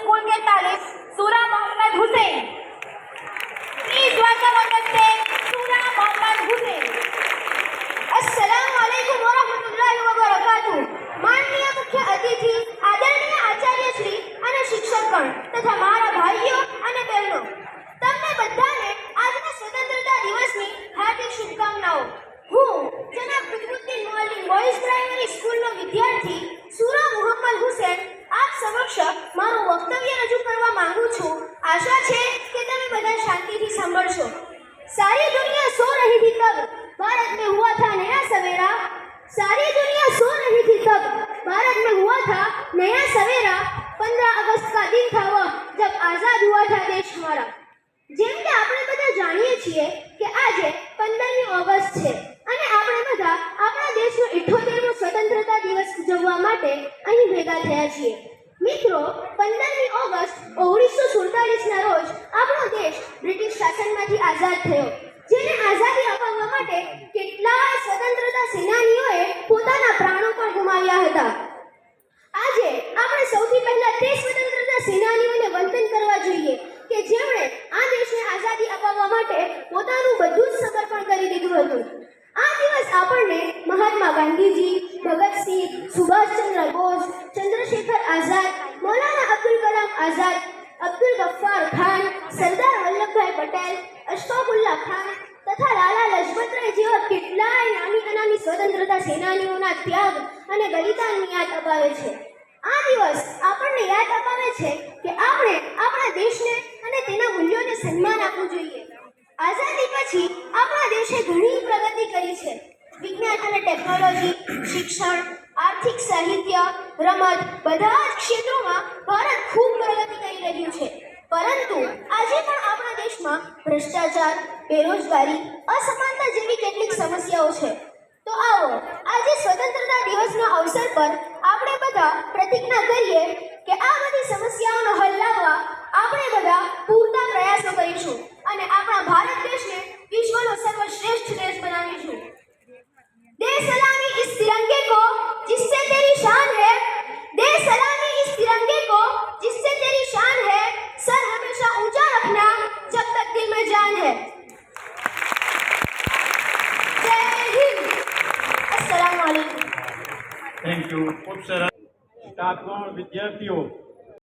School के तालिब Sura Mohammad Hussain. Please welcome on the stage Sura Mohammad Hussain. अस्सलामु अलैकुम व रहमतुल्लाहि व बरकातुहू। माननीय मुख्य अतिथि, आदरणीय आचार्य श्री અને શિક્ષકગણ તથા મારા ભાઈઓ અને બહેનો, તમને બધાને આજના સ્વતંત્રતા દિવસની હાર્દિક શુભકામનાઓ। હું જનાબ કુતબુદ્દીન મુઅલ્લિમ બોયઝ પ્રાઇમરી સ્કૂલનો વિદ્યાર્થી સૂરા મોહમ્મદ હુસૈન આપ સમક્ષ મારું વક્તવ્ય રજૂ કરવા માંગુ છું। આશા છે કે તમે બધા શાંતિથી સાંભળશો। सारी दुनिया सो रही थी तब भारत में हुआ था नया सवेरा। सारी दुनिया सो रही थी तब भारत में हुआ था नया सवेरा। 15 अगस्त का दिन था वह जब आजाद हुआ था देश हमारा। જેમ કે આપણે બધા જાણીએ છીએ કે આજે 15મી ઓગસ્ટ છે અને આપણે બધા આપણા દેશનો 78મો સ્વતંત્રતા દિવસ ઉજવવા માટે અહીં ભેગા થયા છીએ। મિત્રો, 15મી ઓગસ્ટ 1947 ના રોજ આપણો દેશ બ્રિટિશ શાસનમાંથી આઝાદ થયો, જેને આઝાદી અપાવવા માટે કેટલાય સ્વતંત્રતા સેનાનીઓએ પોતાના પ્રાણો પણ ગુમાવ્યા હતા। આજે આપણે સૌથી પહેલા તે સ્વતંત્રતા સેનાનીઓને વંદન કરવા જોઈએ કે જેમણે આ દેશને આઝાદી અપાવવા માટે પોતાનું બધું જ સમર્પણ કરી દીધું હતું। આ દિવસ આપણને મહાત્મા ગાંધીજી, ભગતસિંહ, સુભાષચંદ્ર બોઝ, ચંદ્રશેખર આઝાદ, મૌલાના અબ્દુલ કલામ આઝાદ, અબ્દુલ ગફ્ફાર ખાન, સરદાર વલ્લભભાઈ પટેલ, અશફાકુલ્લાહ ખાન તથા લાલા લજપતરાય જેવા કેટલાય નામી અનામી સ્વતંત્રતા સેનાનીઓના ત્યાગ અને બલિદાનની યાદ અપાવે છે। આ દિવસ આપણને યાદ અપાવે છે કે આપણે આપણા દેશને અને તેના મૂલ્યોને સન્માન આપવું જોઈએ। આઝાદી પછી આપણા દેશે ઘણી પ્રગતિ કરી છે। વિજ્ઞાન અને ટેકનોલોજી, શિક્ષણ, આર્થિક, સાહિત્ય, રમત બધા જ ક્ષેત્રોમાં ભારત ખૂબ પ્રગતિ કરી રહ્યું છે। પરંતુ આજે પણ આપણા દેશમાં ભ્રષ્ટાચાર, બેરોજગારી, અસમાનતા જેવી કેટલીક સમસ્યાઓ છે। તો આવો આજે સ્વતંત્રતા દિવસના અવસર પર આપણે બધા પ્રતિજ્ઞા કરીએ કે આ બધી સમસ્યાઓનો હલ લાવવા આપણે બધા પૂરતા પ્રયાસો કરીશું અને આપણા ભારત દેશને વિશ્વનો સર્વશ્રેષ્ઠ દેશ બનાવીશું। दे सलामी इस तिरंगे को जिससे तेरी शान है। दे सलामी इस तिरंगे को जिससे तेरी शान है। सर हमेशा ऊंचा रखना जब तक दिल में जान है। जय हिंद। अस्सलाम वालेकुम। Thank you. खूब सारा स्टाफगण, विद्यार्थीओ